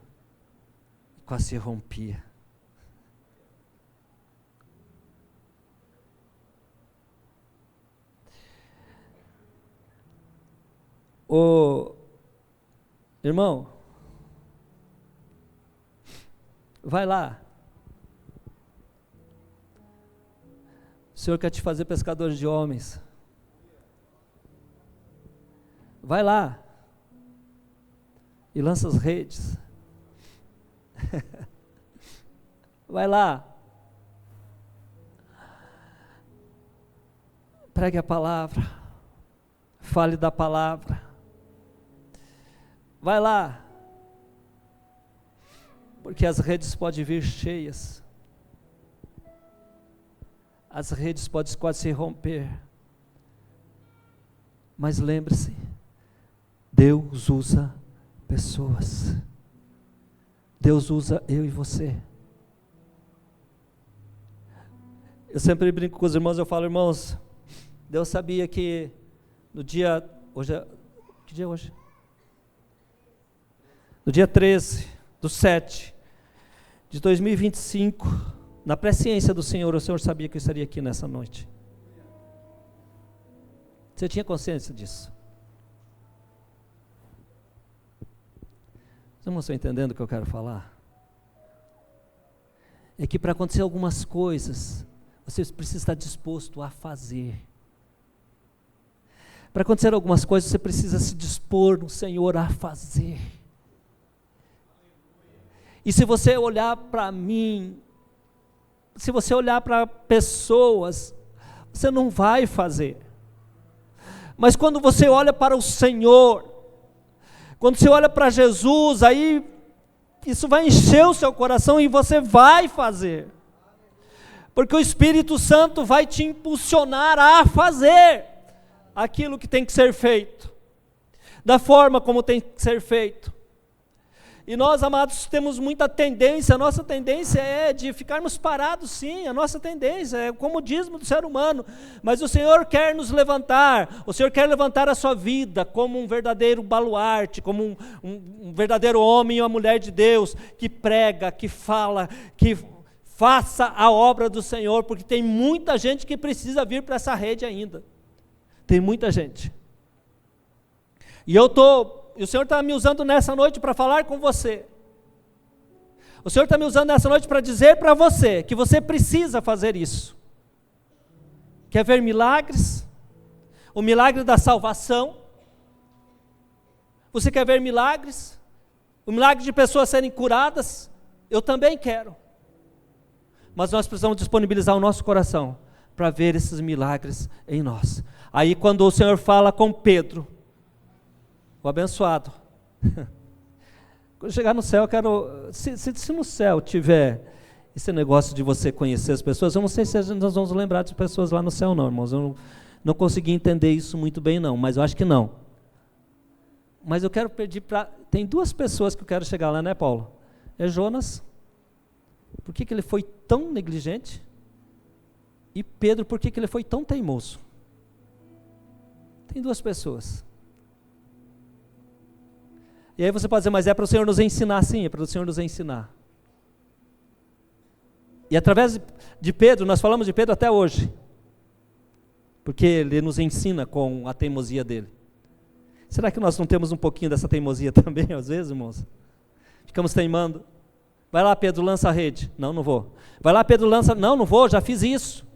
quase se rompia. Irmão, vai lá. O Senhor quer te fazer pescador de homens. Vai lá e lança as redes. Vai lá. Pregue a palavra. Fale da palavra. Vai lá. Porque as redes podem vir cheias. As redes podem quase se romper. Mas lembre-se, Deus usa pessoas. Deus usa eu e você. Eu sempre brinco com os irmãos, eu falo, irmãos, Deus sabia que no dia, que dia é hoje? No dia 13/7 de 2025, na presciência do Senhor, o Senhor sabia que eu estaria aqui nessa noite. Você tinha consciência disso? Vocês não estão entendendo o que eu quero falar? É que para acontecer algumas coisas, você precisa estar disposto a fazer. Para acontecer algumas coisas, você precisa se dispor no Senhor a fazer. E se você olhar para mim, se você olhar para pessoas, você não vai fazer. Mas quando você olha para o Senhor, Quando você olha para Jesus, aí isso vai encher o seu coração e você vai fazer. Porque o Espírito Santo vai te impulsionar a fazer aquilo que tem que ser feito, da forma como tem que ser feito. E nós, amados, temos muita tendência, a nossa tendência é de ficarmos parados, sim, a nossa tendência é o comodismo do ser humano, mas o Senhor quer nos levantar, o Senhor quer levantar a sua vida como um verdadeiro baluarte, como um verdadeiro homem e uma mulher de Deus, que prega, que fala, que faça a obra do Senhor, porque tem muita gente que precisa vir para essa rede ainda, tem muita gente, e o Senhor está me usando nessa noite para falar com você. O Senhor está me usando nessa noite para dizer para você que você precisa fazer isso. Quer ver milagres? O milagre da salvação. Você quer ver milagres? O milagre de pessoas serem curadas? Eu também quero. Mas nós precisamos disponibilizar o nosso coração para ver esses milagres em nós. Aí quando o Senhor fala com Pedro, o abençoado, quando chegar no céu, eu quero, se no céu tiver esse negócio de você conhecer as pessoas, eu não sei se nós vamos lembrar de pessoas lá no céu não, irmãos, eu não consegui entender isso muito bem não, mas eu acho que não. Mas eu quero pedir tem duas pessoas que eu quero chegar lá, né, Paulo? É Jonas, por que ele foi tão negligente? E Pedro, por que ele foi tão teimoso? Tem duas pessoas. E aí você pode dizer, mas é para o Senhor nos ensinar, sim, é para o Senhor nos ensinar. E através de Pedro, nós falamos de Pedro até hoje, porque ele nos ensina com a teimosia dele. Será que nós não temos um pouquinho dessa teimosia também, às vezes, irmãos? Ficamos teimando. Vai lá, Pedro, lança a rede. Não, não vou. Vai lá, Pedro, lança. Não, não vou, já fiz isso.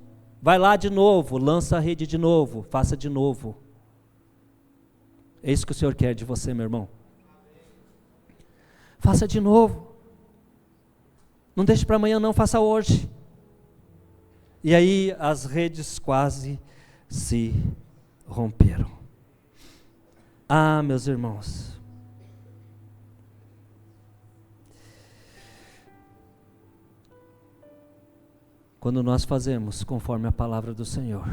Vai lá de novo, lança a rede de novo, faça de novo. É isso que o Senhor quer de você, meu irmão. Faça de novo. Não deixe para amanhã não, faça hoje. E aí as redes quase se romperam. Ah, meus irmãos. Quando nós fazemos conforme a palavra do Senhor,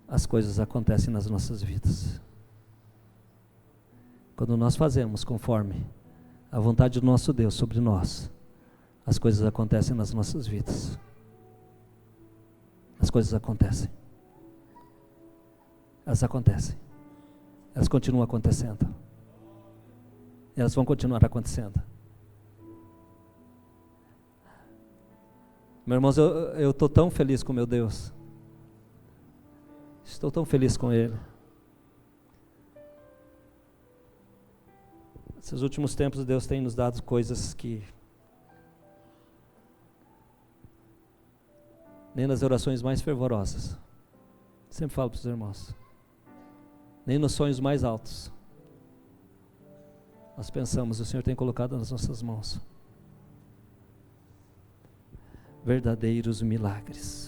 as coisas acontecem nas nossas vidas. Quando nós fazemos conforme a vontade do nosso Deus sobre nós, as coisas acontecem nas nossas vidas. As coisas acontecem. Elas acontecem. Elas continuam acontecendo. Elas vão continuar acontecendo. Meus irmãos, eu estou tão feliz com meu Deus. Estou tão feliz com Ele. Esses últimos tempos Deus tem nos dado coisas que nem nas orações mais fervorosas, sempre falo para os irmãos, nem nos sonhos mais altos, nós pensamos, o Senhor tem colocado nas nossas mãos verdadeiros milagres.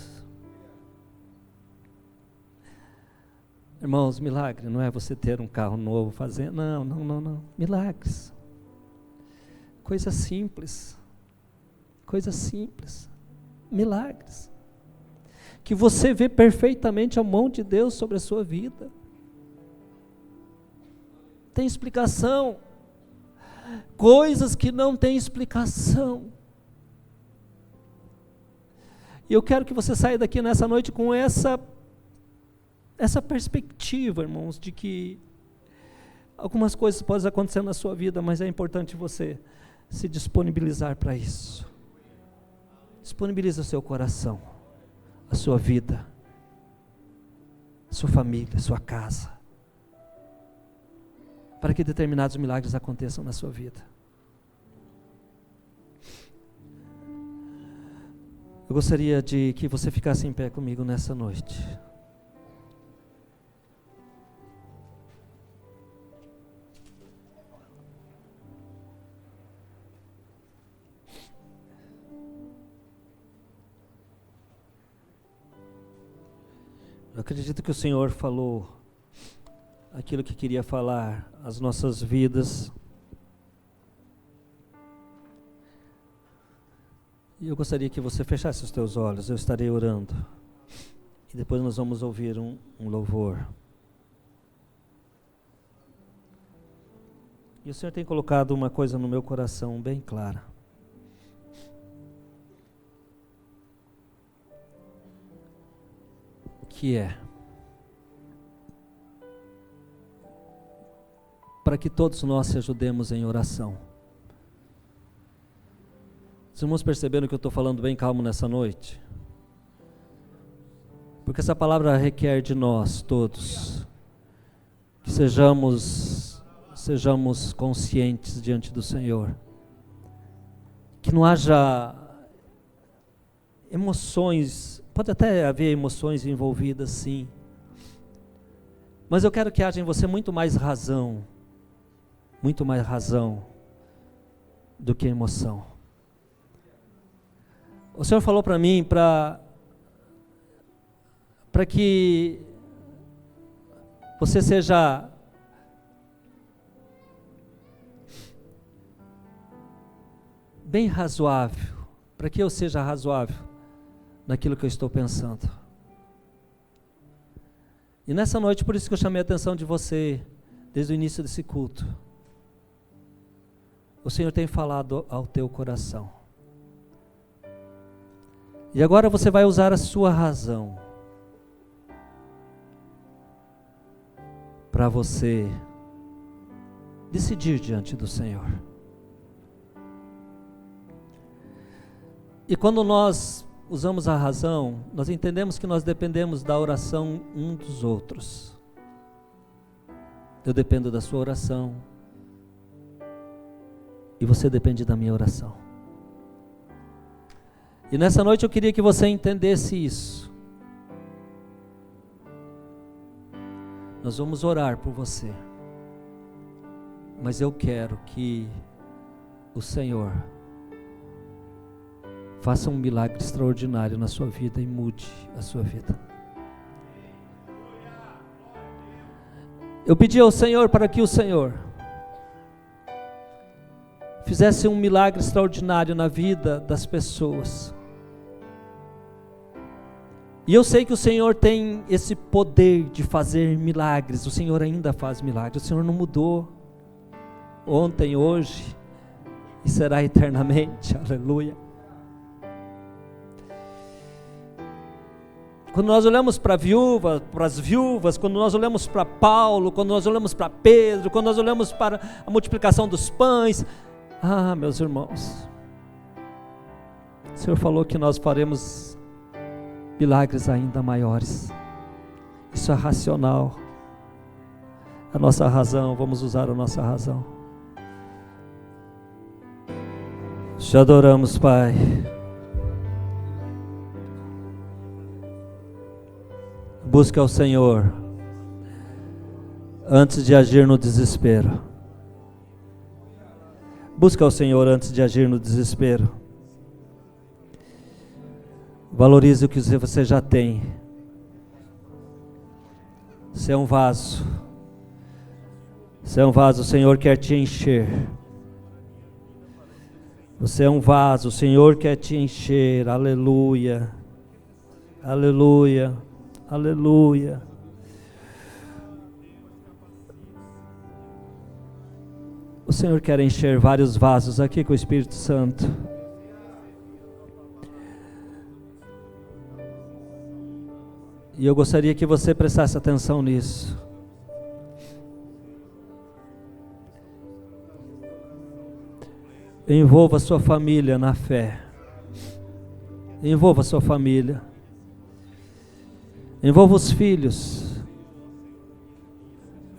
Irmãos, milagre não é você ter um carro novo, fazer, não, milagres, coisa simples, milagres, que você vê perfeitamente a mão de Deus sobre a sua vida, tem explicação, coisas que não tem explicação, e eu quero que você saia daqui nessa noite com essa perspectiva, irmãos, de que algumas coisas podem acontecer na sua vida, mas é importante você se disponibilizar para isso. Disponibilize o seu coração, a sua vida, a sua família, a sua casa, para que determinados milagres aconteçam na sua vida. Eu gostaria de que você ficasse em pé comigo nessa noite. Eu acredito que o Senhor falou aquilo que queria falar às nossas vidas. E eu gostaria que você fechasse os teus olhos, eu estarei orando. E depois nós vamos ouvir um louvor. E o Senhor tem colocado uma coisa no meu coração bem clara. Que é para que todos nós se ajudemos em oração. Os irmãos perceberam que eu estou falando bem calmo nessa noite? Porque essa palavra requer de nós todos que sejamos conscientes diante do Senhor, que não haja emoções. Pode até haver emoções envolvidas, sim, mas eu quero que haja em você muito mais razão do que emoção. O Senhor falou para mim para que você seja bem razoável, para que eu seja razoável naquilo que eu estou pensando. E nessa noite, por isso que eu chamei a atenção de você, desde o início desse culto. O Senhor tem falado ao teu coração. E agora você vai usar a sua razão para você decidir diante do Senhor. E quando nós usamos a razão, nós entendemos que nós dependemos da oração um dos outros. Eu dependo da sua oração e você depende da minha oração. E nessa noite eu queria que você entendesse isso. Nós vamos orar por você, mas eu quero que o Senhor faça um milagre extraordinário na sua vida e mude a sua vida. Eu pedi ao Senhor para que o Senhor fizesse um milagre extraordinário na vida das pessoas. E eu sei que o Senhor tem esse poder de fazer milagres. O Senhor ainda faz milagres. O Senhor não mudou ontem, hoje e será eternamente. Aleluia. Quando nós olhamos para as viúvas, quando nós olhamos para Paulo, quando nós olhamos para Pedro, quando nós olhamos para a multiplicação dos pães, meus irmãos, o Senhor falou que nós faremos milagres ainda maiores. Isso é racional. A nossa razão, vamos usar a nossa razão. Te adoramos, Pai. Busca ao Senhor antes de agir no desespero. Busca ao Senhor antes de agir no desespero. Valorize o que você já tem. Você é um vaso. Você é um vaso, o Senhor quer te encher. Você é um vaso, o Senhor quer te encher. Aleluia. Aleluia. Aleluia. O Senhor quer encher vários vasos aqui com o Espírito Santo. E eu gostaria que você prestasse atenção nisso. Envolva a sua família na fé. Envolva a sua família. Envolva os filhos.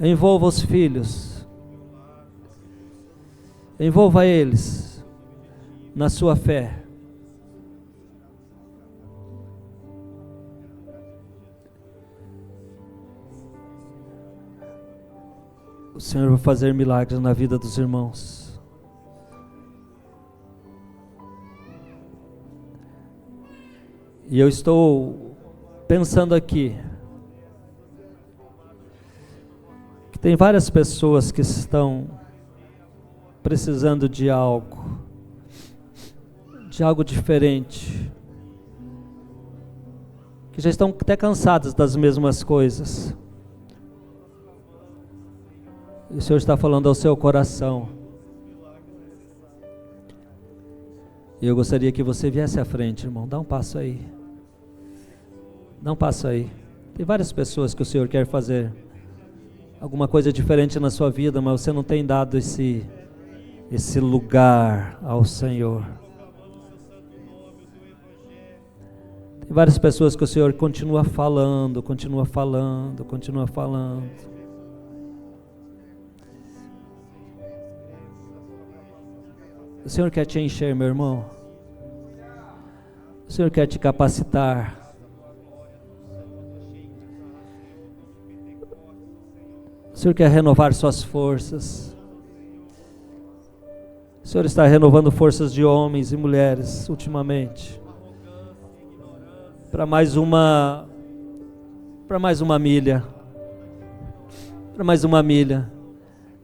Envolva os filhos. Envolva eles na sua fé. O Senhor vai fazer milagres na vida dos irmãos. E eu estou pensando aqui Tem várias pessoas que estão precisando de algo diferente, que já estão até cansadas das mesmas coisas. E o Senhor está falando ao seu coração. E eu gostaria que você viesse à frente, irmão. Dá um passo aí. Dá um passo aí. Tem várias pessoas que o Senhor quer fazer alguma coisa diferente na sua vida, mas você não tem dado esse lugar ao Senhor. Tem várias pessoas que o Senhor continua falando. O Senhor quer te encher, meu irmão. O Senhor quer te capacitar. O Senhor quer renovar suas forças. O Senhor está renovando forças de homens e mulheres ultimamente. Para mais uma milha.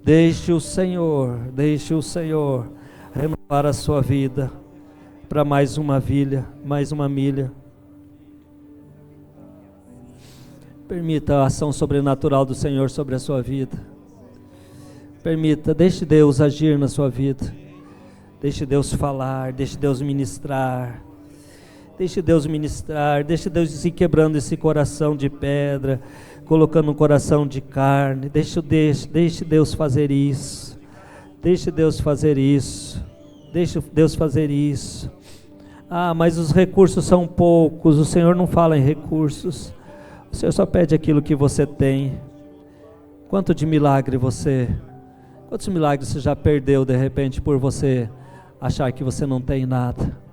Deixe o Senhor renovar a sua vida para mais uma milha. Permita a ação sobrenatural do Senhor sobre a sua vida. Deixe Deus agir na sua vida. Deixe Deus falar, deixe Deus ministrar. Deixe Deus ir quebrando esse coração de pedra, colocando um coração de carne. Deixe Deus fazer isso. Deixe Deus fazer isso. Ah, mas os recursos são poucos. O Senhor não fala em recursos. O Senhor só pede aquilo que você tem. Quantos milagres você já perdeu de repente por você achar que você não tem nada?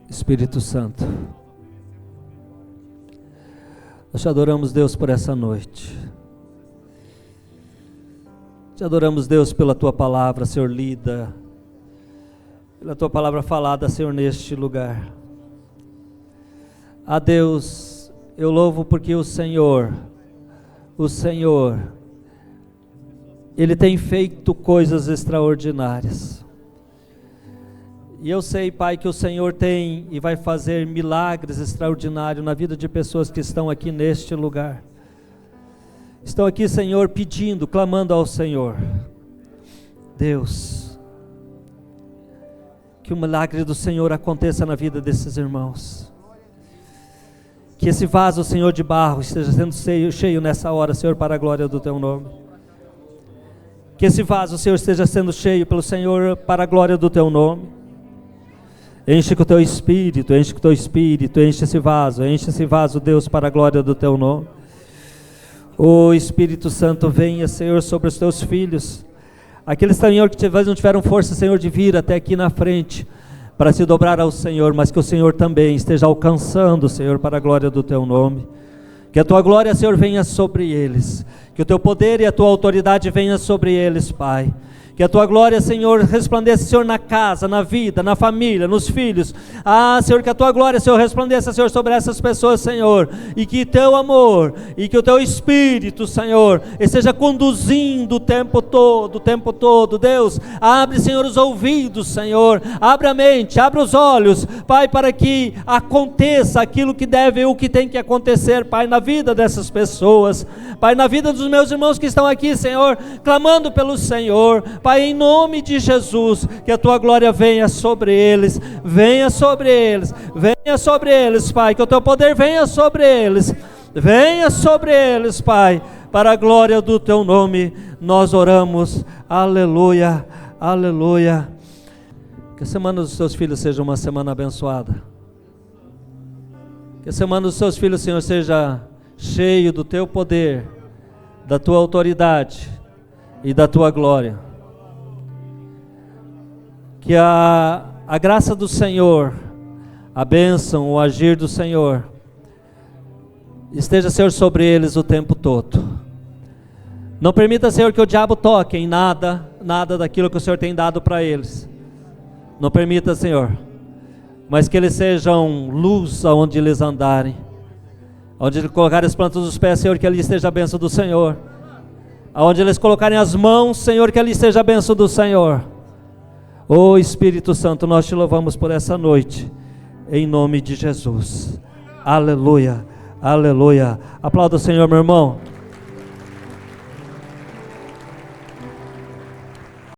Espírito Santo, nós te adoramos, Deus, por essa noite. Te adoramos, Deus, pela tua palavra, Senhor, lida, pela tua palavra falada, Senhor, neste lugar. Ah, Deus, eu louvo porque o Senhor, Ele tem feito coisas extraordinárias. E eu sei, Pai, que o Senhor tem e vai fazer milagres extraordinários na vida de pessoas que estão aqui neste lugar. Estão aqui, Senhor, pedindo, clamando ao Senhor. Deus, que o milagre do Senhor aconteça na vida desses irmãos. Que esse vaso, Senhor, de barro esteja sendo cheio nessa hora, Senhor, para a glória do Teu nome. Que esse vaso, Senhor, esteja sendo cheio pelo Senhor para a glória do Teu nome. Enche com o Teu Espírito, enche esse vaso, Deus, para a glória do Teu nome. Ô Espírito Santo, venha, Senhor, sobre os Teus filhos. Aqueles, Senhor, que talvez não tiveram força, Senhor, de vir até aqui na frente para se dobrar ao Senhor, mas que o Senhor também esteja alcançando, Senhor, para a glória do Teu nome. Que a Tua glória, Senhor, venha sobre eles. Que o Teu poder e a Tua autoridade venha sobre eles, Pai. Que a Tua glória, Senhor, resplandeça, Senhor, na casa, na vida, na família, nos filhos. Ah, Senhor, que a Tua glória, Senhor, resplandeça, Senhor, sobre essas pessoas, Senhor. E que Teu amor, e que o Teu Espírito, Senhor, esteja conduzindo o tempo todo. Deus, abre, Senhor, os ouvidos, Senhor. Abre a mente, abre os olhos, Pai, para que aconteça aquilo que deve, o que tem que acontecer, Pai, na vida dessas pessoas. Pai, na vida dos meus irmãos que estão aqui, Senhor, clamando pelo Senhor. Pai, em nome de Jesus, que a Tua glória venha sobre eles, Pai, que o Teu poder venha sobre eles, Pai, para a glória do Teu nome, nós oramos, aleluia, aleluia. Que a semana dos Teus filhos seja uma semana abençoada, que a semana dos Teus filhos, Senhor, seja cheio do Teu poder, da Tua autoridade e da Tua glória. Que a graça do Senhor, a bênção, o agir do Senhor, esteja, Senhor, sobre eles o tempo todo. Não permita, Senhor, que o diabo toque em nada daquilo que o Senhor tem dado para eles. Não permita, Senhor, mas que eles sejam luz aonde eles andarem. Onde eles colocarem as plantas dos pés, Senhor, que ali esteja a bênção do Senhor. Aonde eles colocarem as mãos, Senhor, que ali esteja a bênção do Senhor. Ô Espírito Santo, nós te louvamos por essa noite, em nome de Jesus. Aleluia, aleluia. Aplauda o Senhor, meu irmão.